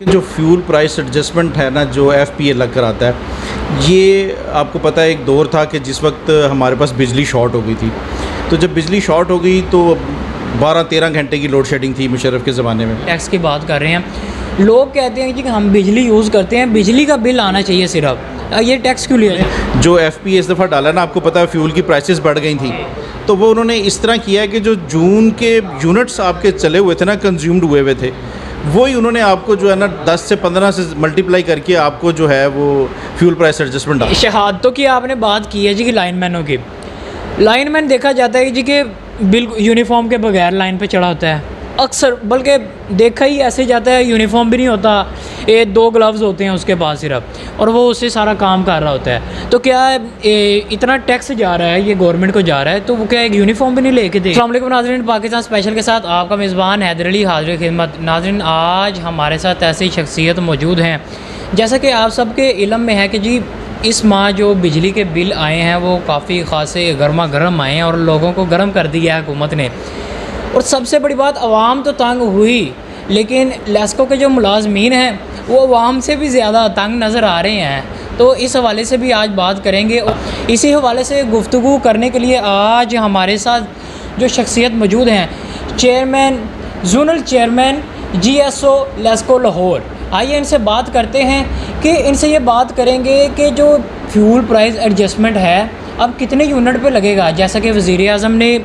जो fuel price adjustment है ना, जो एफपीए लग कर आता है, ये आपको पता है एक दौर था कि जिस वक्त हमारे पास बिजली शॉर्ट हो गई थी। तो जब बिजली शॉर्ट हो गई तो 12-13 घंटे की लोड शेडिंग थी मुशर्रफ के ज़माने में। टैक्स की बात कर रहे हैं, लोग कहते हैं कि हम बिजली यूज़ करते हैं, बिजली का बिल आना चाहिए सिर्फ, ये टैक्स क्यों लिया जाए? जो एफपीए इस दफ़ा डाला ना, आपको पता है फ्यूल की प्राइसेस बढ़ गई थी, तो वो उन्होंने इस तरह किया है कि जो जून के यूनिट्स आपके चले हुए थे ना, कंज्यूम्ड हुए थे, वही उन्होंने आपको जो है ना 10 से 15 से मल्टीप्लाई करके आपको जो है वो फ्यूल प्राइस एडजस्टमेंट डाला। शहादतों की आपने बात की है जी कि लाइनमैनों की, लाइनमैन देखा जाता है जी कि बिल्कुल यूनिफॉर्म के बगैर लाइन पे चढ़ा होता है अक्सर, बल्कि देखा ही ऐसे जाता है, यूनिफॉर्म भी नहीं होता, ये 2 ग्लव्स होते हैं उसके पास सिर्फ, और वो उससे सारा काम कर रहा होता है। तो क्या इतना टैक्स जा रहा है, ये गवर्नमेंट को जा रहा है, तो वो क्या एक यूनिफॉर्म भी नहीं लेके दे? अस्सलाम वालेकुम नाज़रीन, पाकिस्तान स्पेशल के साथ आपका मेज़बान हैदर अली हाज़िर खिदमत। नाज़रीन, आज हमारे साथ ऐसी शख्सियत मौजूद हैं, जैसा कि आप सबके इल्म में है कि जी इस माह जो बिजली के बिल आए हैं वो काफ़ी ख़ासे गर्मा गर्म आए हैं और लोगों को गर्म कर दिया है हुकूमत ने। और सबसे बड़ी बात, आवाम तो तंग हुई, लेकिन लेस्को के जो मुलाजमीन हैं वो आवाम से भी ज़्यादा तंग नज़र आ रहे हैं। तो इस हवाले से भी आज बात करेंगे, और इसी हवाले से गुफ्तगू करने के लिए आज हमारे साथ जो शख्सियत मौजूद हैं, chairman, zonal chairman GSO LESCO Lahore. आइए इनसे बात करते हैं कि इनसे ये बात करेंगे कि जो फ्यूल प्राइस एडजस्टमेंट है अब कितने यूनिट पे लगेगा, जैसा कि वज़ीर आज़म ने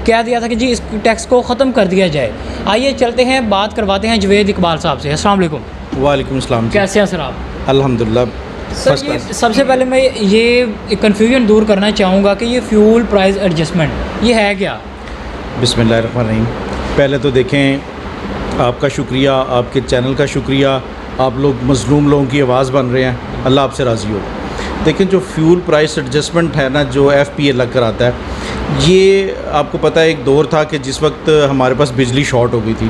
कह दिया था कि जी इस टैक्स को ख़त्म कर दिया जाए। आइए चलते हैं, बात करवाते हैं जवेद इकबाल साहब से। अस्सलाम वालेकुम। वालेकुम अस्सलाम। कैसे हैं सर आप? अल्हम्दुलिल्लाह। सर ये सबसे पहले मैं ये कन्फ्यूजन दूर करना चाहूँगा कि ये फ्यूल प्राइस एडजस्टमेंट ये है क्या? बिस्मिल्लाहिर्रहमानिर्रहीम। पहले तो देखें, आपका शुक्रिया, आपके चैनल का शुक्रिया, आप लोग मज़लूम लोगों की आवाज़ बन रहे हैं, अल्लाह आपसे राज़ी हो। लेकिन जो फ्यूल प्राइस एडजस्टमेंट है ना, जो एफपीए लग कर आता है, ये आपको पता है एक दौर था कि जिस वक्त हमारे पास बिजली शॉर्ट हो गई थी।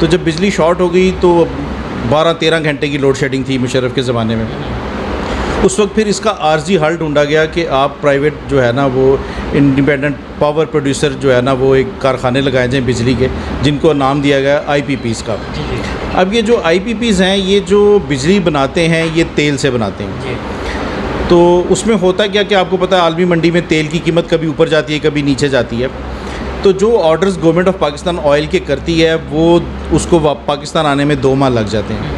तो जब बिजली शॉर्ट हो गई तो 12-13 घंटे की लोड शेडिंग थी मुशर्रफ के ज़माने में। उस वक्त फिर इसका आर्जी हल ढूंढा गया कि आप प्राइवेट जो है ना वो इंडिपेंडेंट पावर प्रोड्यूसर जो है ना वो एक कारखाने लगाए जाएँ बिजली के, जिनको नाम दिया गया IPPs का। अब ये जो IPPs हैं, ये जो बिजली बनाते हैं ये तेल से बनाते हैं। तो उसमें होता क्या कि आपको पता है आलमी मंडी में तेल की कीमत कभी ऊपर जाती है, कभी नीचे जाती है। तो जो orders government of Pakistan oil के करती है वो उसको पाकिस्तान आने में 2 माह लग जाते हैं।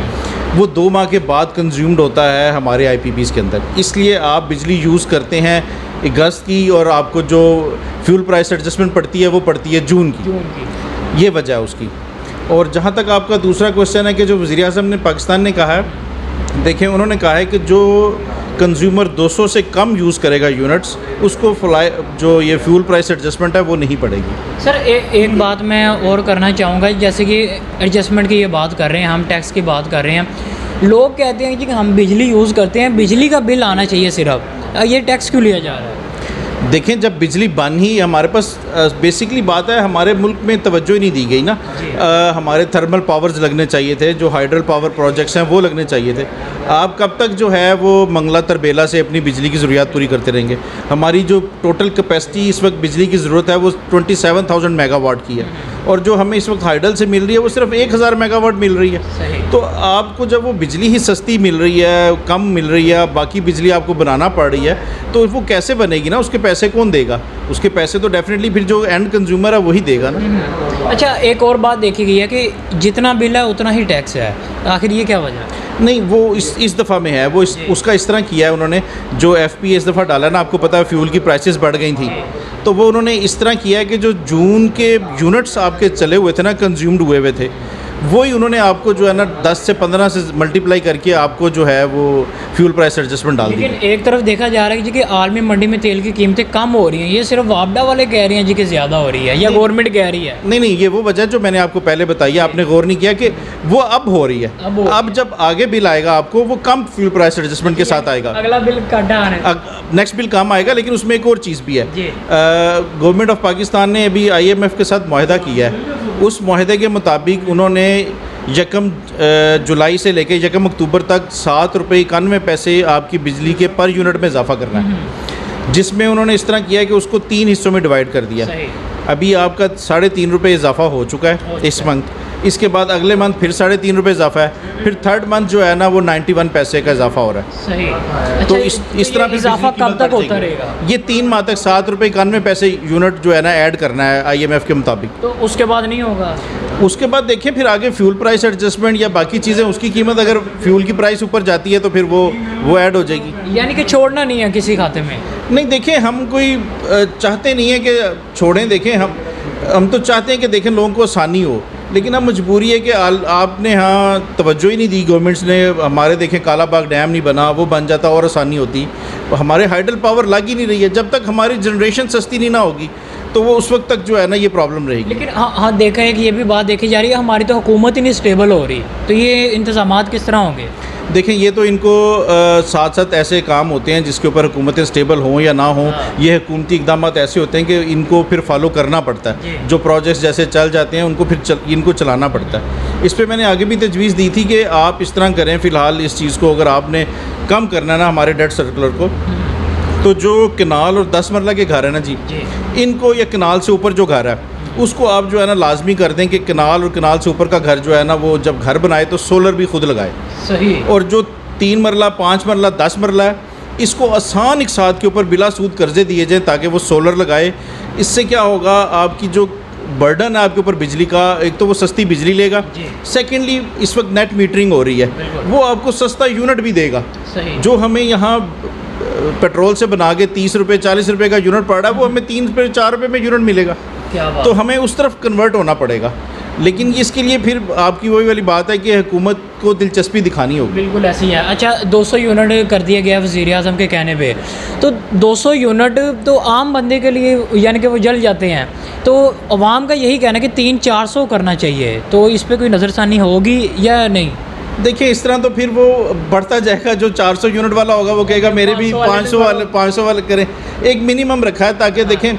वो 2 माह के बाद कंज्यूम्ड होता है हमारे IPPs के अंदर। इसलिए आप बिजली यूज़ करते हैं अगस्त की, और आपको जो फ्यूल प्राइस एडजस्टमेंट पड़ती है वो पड़ती है जून की। ये वजह है उसकी। और जहाँ तक आपका दूसरा क्वेश्चन है कि जो वज़ीर आज़म ने पाकिस्तान ने कहा है, देखें उन्होंने कहा है कि जो कंज्यूमर 200 से कम यूज़ करेगा यूनिट्स, उसको जो ये फ्यूल प्राइस एडजस्टमेंट है वो नहीं पड़ेगी। सर एक बात मैं और करना चाहूँगा, जैसे कि एडजस्टमेंट की ये बात कर रहे हैं, हम टैक्स की बात कर रहे हैं, लोग कहते हैं कि हम बिजली यूज़ करते हैं, बिजली का बिल आना चाहिए सिर्फ, ये टैक्स क्यों लिया जा रहा है? देखें, जब बिजली बन ही हमारे पास बेसिकली बात है, हमारे मुल्क में तवज्जो ही नहीं दी गई ना। हमारे थर्मल पावर्स लगने चाहिए थे, जो हाइड्रल पावर प्रोजेक्ट्स हैं वो लगने चाहिए थे। आप कब तक जो है वो मंगला तरबेला से अपनी बिजली की ज़रूरियात पूरी करते रहेंगे? हमारी जो टोटल कैपेसिटी इस वक्त बिजली की ज़रूरत है वो 27,000 मेगावाट की है, और जो हमें इस वक्त हाइडल से मिल रही है वो सिर्फ 1,000 मेगावाट मिल रही है। तो आपको जब वो बिजली ही सस्ती मिल रही है, कम मिल रही है, बाकी बिजली आपको बनाना पड़ रही है, तो वो कैसे बनेगी ना? उसके पैसे कौन देगा? उसके पैसे तो डेफिनेटली फिर जो एंड कंज्यूमर है वही देगा ना। अच्छा, एक और बात देखी गई है कि जितना बिल है उतना ही टैक्स है, आखिर ये क्या वजह है? नहीं, वो इस दफ़ा में है, वो उसका इस तरह किया है उन्होंने। जो एफपीए इस दफ़ा डाला ना, आपको पता है फ्यूल की प्राइसेस बढ़ गई थी, तो वो उन्होंने इस तरह किया है कि जो जून के यूनिट्स आपके चले हुए थे ना, कंज्यूम्ड हुए थे, वही उन्होंने आपको जो है ना 10 से 15 से मल्टीप्लाई करके आपको जो है वो फ्यूल प्राइस एडजस्टमेंट डाल दी। लेकिन एक तरफ देखा जा रहा है कि आलमी मंडी में तेल की कीमतें कम हो रही हैं, ये सिर्फ वापडा वाले कह रहे हैं जी कि ज़्यादा हो रही है, या गवर्नमेंट कह रही है? नहीं, ये वो वजह जो मैंने आपको पहले बताई है, आपने गौर नहीं किया कि वो अब हो रही है। अब जब आगे बिल आएगा आपको वो कम फ्यूल प्राइस एडजस्टमेंट के साथ आएगा। अगला बिल नेक्स्ट बिल कम आएगा, लेकिन उसमें एक और चीज़ भी है। गवर्नमेंट ऑफ पाकिस्तान ने अभी IMF के साथ मुआहदा किया है। उस मुआहदे के मुताबिक उन्होंने 1 जुलाई से लेकर 1 अक्टूबर तक 7 रुपये 91 पैसे आपकी बिजली के पर यूनिट में इजाफा करना है, जिसमें उन्होंने इस तरह किया कि उसको 3 हिस्सों में डिवाइड कर दिया। अभी आपका 3.5 रुपये इजाफा हो चुका है इस मंथ। इसके बाद अगले मंथ फिर 3.5 रुपये इजाफा है, फिर थर्ड मंथ जो है ना वो 91 पैसे का इजाफा हो रहा है। सही। तो अच्छा, इस तरह इजाफा कब तक होता रहेगा? ये 3 माह तक 7 रुपये 91 पैसे यूनिट जो है ना ऐड करना है IMF के मुताबिक। तो उसके बाद नहीं होगा? उसके बाद देखिए फिर आगे फ्यूल प्राइस एडजस्टमेंट या बाकी चीज़ें, उसकी कीमत अगर फ्यूल की प्राइस ऊपर जाती है तो फिर वो ऐड हो जाएगी। यानी कि छोड़ना नहीं है किसी खाते में? नहीं, देखिए हम कोई चाहते नहीं है कि छोड़ें। देखें हम तो चाहते हैं कि देखें लोगों को आसानी हो, लेकिन अब मजबूरी है कि आपने यहाँ तवज्जो ही नहीं दी गवर्नमेंट्स ने। हमारे देखें काला बाग डैम नहीं बना, वो बन जाता और आसानी होती। हमारे हाइडल पावर लग ही नहीं रही है। जब तक हमारी जनरेशन सस्ती नहीं ना होगी तो वो उस वक्त तक जो है ना ये प्रॉब्लम रहेगी। लेकिन हाँ देखा है कि ये भी बात देखी जा रही है, हमारी तो हुकूमत ही नहीं स्टेबल हो रही, तो ये इंतज़ामात किस तरह होंगे? देखें ये तो इनको साथ साथ ऐसे काम होते हैं जिसके ऊपर हुकूमतें स्टेबल हों या ना हों। ये हुकूमती इकदाम ऐसे होते हैं कि इनको फिर फॉलो करना पड़ता है। जो प्रोजेक्ट्स जैसे चल जाते हैं उनको फिर इनको चलाना पड़ता है। इस पे मैंने आगे भी तजवीज़ दी थी कि आप इस तरह करें। फ़िलहाल इस चीज़ को अगर आपने कम करना है ना हमारे डेट सर्कुलर को, तो जो कनाल और 10 मरला के घर है ना जी, इनको या कनाल से ऊपर जो घर है उसको आप जो है ना लाजमी कर दें कि कनाल और कनाल से ऊपर का घर जो है ना वो जब घर बनाए तो सोलर भी खुद लगाए। सही। और जो 3 मरला 5 मरला 10 मरला है इसको आसान इकसाद के ऊपर बिला सूद कर्जे दिए जाएँ ताकि वो सोलर लगाए। इससे क्या होगा, आपकी जो बर्डन है आपके ऊपर बिजली का, एक तो वो सस्ती बिजली लेगा, सेकेंडली इस वक्त नेट मीटरिंग हो रही है, वो आपको सस्ता यूनिट भी देगा। सही। जो हमें यहाँ पेट्रोल से बना के 30 रुपये 40 रुपये का यूनिट पड़ रहा है वो हमें 3 रुपये 4 रुपये में यूनिट मिलेगा। क्या बात। तो हमें उस तरफ कन्वर्ट होना पड़ेगा। लेकिन इसके लिए फिर आपकी वही वाली बात है कि हुकूमत को दिलचस्पी दिखानी होगी। बिल्कुल ऐसे ही है। अच्छा, 200 यूनिट कर दिया गया वज़ीर आज़म के कहने पे, तो 200 यूनिट तो आम बंदे के लिए यानी कि वो जल जाते हैं, तो अवाम का यही कहना है कि 300-400 करना चाहिए, तो इस पर कोई नज़रसानी होगी या नहीं? देखिए इस तरह तो फिर वो बढ़ता जाएगा। जो 400 यूनिट वाला होगा वो कहेगा मेरे भी 500 वाले करें। एक मिनिमम रखा है ताकि देखें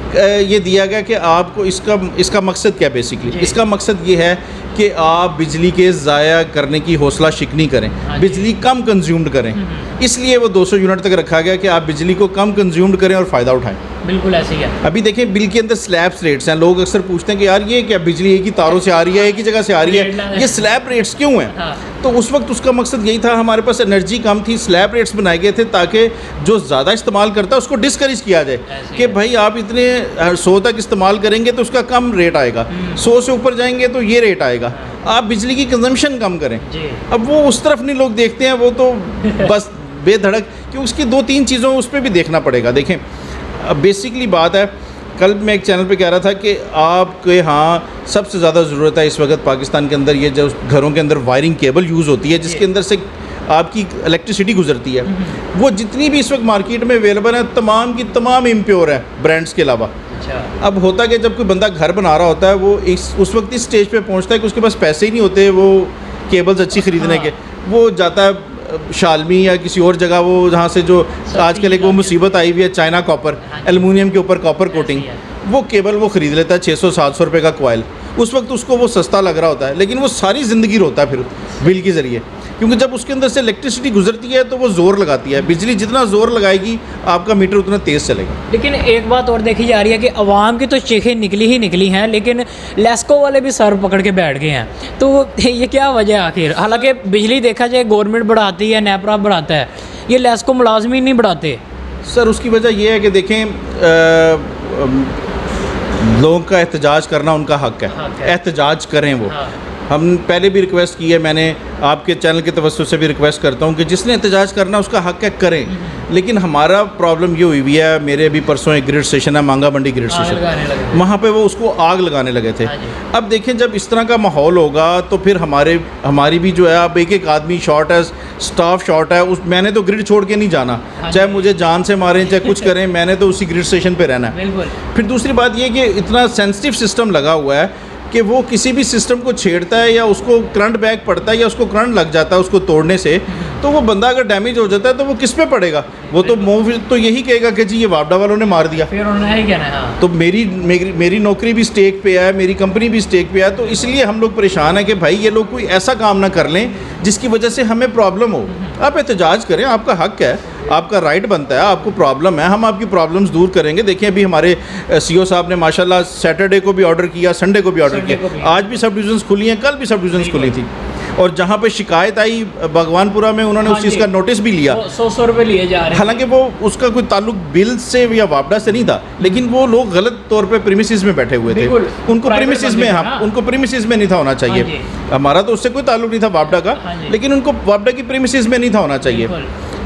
ये दिया गया कि आपको इसका मकसद क्या बेसिकली, इसका मकसद ये है कि आप बिजली के ज़ाया करने की हौसला शिकनी करें, बिजली कम कंज्यूम्ड करें। इसलिए वो 200 यूनिट तक रखा गया कि आप बिजली को कम कंज्यूम्ड करें और फ़ायदा उठाएं। बिल्कुल ऐसे ही है। अभी देखें बिल के अंदर स्लैब्स रेट्स हैं। लोग अक्सर पूछते हैं कि यार ये क्या बिजली एक ही तारों से आ रही है, एक ही जगह से आ रही है, ये स्लैब रेट्स क्यों हैं? तो उस वक्त उसका मकसद यही था, हमारे पास एनर्जी कम थी, स्लैब रेट्स बनाए गए थे ताकि जो ज़्यादा इस्तेमाल करता है उसको डिस्करेज किया जाए कि भाई आप इतने 100 तक इस्तेमाल करेंगे तो उसका कम रेट आएगा, 100 से ऊपर जाएंगे तो ये रेट आएगा, आप बिजली की कंजम्पशन कम करें। अब वो उस तरफ नहीं लोग देखते हैं, वो तो बस बेधड़क, कि उसकी 2-3 चीज़ों उस पर भी देखना पड़ेगा। देखें अब बेसिकली बात है, कल मैं एक चैनल पे कह रहा था कि आपके यहाँ सबसे ज़्यादा ज़रूरत है इस वक्त पाकिस्तान के अंदर ये जो घरों के अंदर वायरिंग केबल यूज़ होती है जिसके अंदर से आपकी इलेक्ट्रिसिटी गुजरती है, वो जितनी भी इस वक्त मार्केट में अवेलेबल है तमाम की तमाम इम्प्योर है ब्रांड्स के अलावा। अब होता है कि जब कोई बंदा घर बना रहा होता है वो उस वक्त इस स्टेज पे पहुंचता है कि उसके पास पैसे ही नहीं होते वो केबल्स अच्छी ख़रीदने के, वो जाता है शालमी या किसी और जगह, वो जहाँ से जो आजकल एक वो मुसीबत आई हुई है चाइना कॉपर, एलुमिनियम के ऊपर कॉपर कोटिंग, वो केबल वो ख़रीद लेता है 600-700 रुपये का कॉयल। उस वक्त उसको वो सस्ता लग रहा होता है, लेकिन वो सारी ज़िंदगी रोता है फिर बिल के ज़रिए, क्योंकि जब उसके अंदर से इलेक्ट्रिसिटी गुजरती है तो वो ज़ोर लगाती है। बिजली जितना ज़ोर लगाएगी आपका मीटर उतना तेज़ चलेगा। लेकिन एक बात और देखी जा रही है कि अवाम की तो चीखें निकली ही निकली हैं, लेकिन लेस्को वाले भी सर पकड़ के बैठ गए हैं, तो ये क्या वजह है आखिर? हालांकि बिजली देखा जाए गवर्नमेंट बढ़ाती है, नेपरा बढ़ाता है, ये लेस्को मुलाजमीन नहीं बढ़ाते। सर उसकी वजह यह है कि देखें लोगों का एहतजाज करना उनका हक़ है, एहतजाज करें वो। हम पहले भी रिक्वेस्ट की है, मैंने आपके चैनल के तवज्जो से भी रिक्वेस्ट करता हूँ कि जिसने एहतजाज करना उसका हक़ है करें, लेकिन हमारा प्रॉब्लम ये हुई है, मेरे अभी परसों एक ग्रिड स्टेशन है मांगा मंडी ग्रिड स्टेशन, वहाँ पे वो उसको आग लगाने लगे थे। अब देखें जब इस तरह का माहौल होगा तो फिर हमारी भी जो है, अब एक आदमी शॉर्ट है, स्टाफ शॉर्ट है, मैंने तो ग्रिड छोड़ के नहीं जाना, चाहे मुझे जान से मारें चाहे कुछ करें, मैंने तो उसी ग्रिड स्टेशन पर रहना है। फिर दूसरी बात ये कि इतना सेंसिटिव सिस्टम लगा हुआ है कि वो किसी भी सिस्टम को छेड़ता है या उसको करंट बैक पड़ता है या उसको करंट लग जाता है उसको तोड़ने से, तो वो बंदा अगर डैमेज हो जाता है तो वो किस पे पड़ेगा? वो तो तो यही कहेगा कि जी ये वापडा वालों ने मार दिया, फिर उन्होंने ही कहना है। तो मेरी नौकरी भी स्टेक पे है, मेरी कंपनी भी स्टेक पे है, तो इसलिए हम लोग परेशान हैं कि भाई ये लोग कोई ऐसा काम ना कर लें जिसकी वजह से हमें प्रॉब्लम हो। आप एहतजाज करें, आपका हक़ है, आपका राइट बनता है, आपको प्रॉब्लम है, हम आपकी प्रॉब्लम्स दूर करेंगे। देखिए अभी हमारे सीईओ साहब ने माशाल्लाह सैटरडे को भी ऑर्डर किया, संडे को भी ऑर्डर किया, आज भी सब डिवीजन्स खुली हैं, कल भी सब डिवीजन्स खुली थी। और जहाँ पे शिकायत आई भगवानपुरा में, उन्होंने उस चीज़ का नोटिस भी लिया। 100 रुपये लिए जा रहे हैं। हालांकि वो उसका कोई ताल्लुक बिल से या वापडा से नहीं था, लेकिन वो लोग गलत तौर पे प्रीमिसेस में बैठे हुए थे। उनको प्रीमिसेस में, हाँ, उनको प्रीमिसेस में नहीं था होना चाहिए। हमारा तो उससे कोई ताल्लुक नहीं था वापडा का, लेकिन उनको वापडा की प्रीमिसेस में नहीं था होना चाहिए।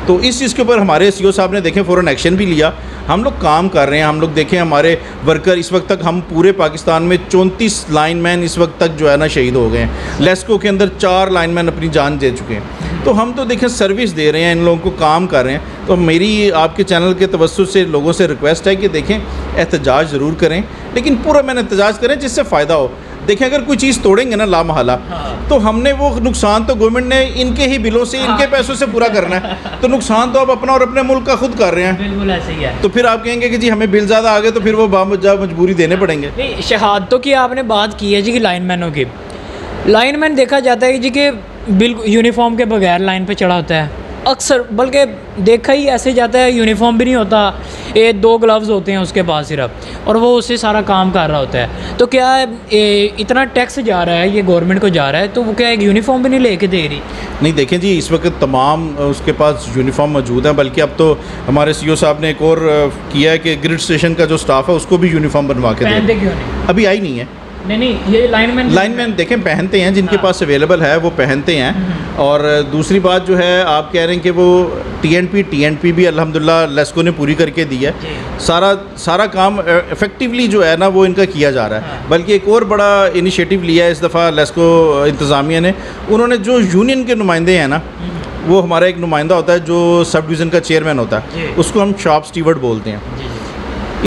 तो इस चीज़ के ऊपर हमारे सीईओ साहब ने देखें फ़ौरन एक्शन भी लिया। हम लोग काम कर रहे हैं, हम लोग देखें हमारे वर्कर इस वक्त तक, हम पूरे पाकिस्तान में 34 लाइनमैन इस वक्त तक जो है ना शहीद हो गए हैं। लेस्को के अंदर 4 लाइनमैन अपनी जान दे चुके हैं। तो हम तो देखें सर्विस दे रहे हैं, इन लोगों को काम कर रहे हैं। तो मेरी आपके चैनल के तवज्जुह से लोगों से रिक्वेस्ट है कि देखें एहतजाज ज़रूर करें, लेकिन पूरा मैंने एहतजाज करें जिससे फ़ायदा हो। देखें अगर कोई चीज़ तोड़ेंगे ना लामहला, तो हमने वो नुकसान तो गवर्नमेंट ने इनके ही बिलों से, इनके पैसों से पूरा करना है। तो नुकसान तो आप अपना और अपने मुल्क का खुद कर रहे हैं। बिल्कुल ऐसे ही है। तो फिर आप कहेंगे कि जी हमें बिल ज़्यादा आ गए, तो फिर वो मजबूरी देने पड़ेंगे। नहीं, शहादतों की आपने बात की है जी कि लाइनमैनों की। लाइनमैन देखा जाता है कि जी कि बिल्कुल यूनिफॉर्म के बगैर लाइन पे चढ़ा होता है अक्सर, बल्कि देखा ही ऐसे जाता है, यूनिफॉर्म भी नहीं होता, ये 2 ग्लव्स होते हैं उसके पास सिर्फ, और वो उससे सारा काम कर रहा होता है। तो क्या इतना टैक्स जा रहा है, ये गवर्नमेंट को जा रहा है, तो वो क्या एक यूनिफॉर्म भी नहीं लेके दे रही? नहीं देखें जी, इस वक्त तमाम उसके पास यूनिफॉर्म मौजूद है, बल्कि अब तो हमारे सीईओ साहब ने एक और किया है कि ग्रिड स्टेशन का जो स्टाफ है उसको भी यूनिफॉर्म बनवा के पहनते दे। क्यों नहीं? अभी आई नहीं है। नहीं, ये लाइनमैन देखें पहनते हैं, जिनके पास अवेलेबल है वो पहनते हैं। और दूसरी बात जो है, आप कह रहे हैं कि वो टीएनपी भी अल्हम्दुलिल्लाह लेस्को ने पूरी करके दी है। सारा काम इफ़ेक्टिवली जो है ना वो इनका किया जा रहा है। बल्कि एक और बड़ा इनिशिएटिव लिया है इस दफ़ा लेस्को इंतज़ामिया ने। उन्होंने जो यूनियन के नुमाइंदे हैं ना, वो हमारा एक नुमाइंदा होता है जो सब डिवीज़न का चेयरमैन होता है, उसको हम शॉप स्टीवर्ड बोलते हैं।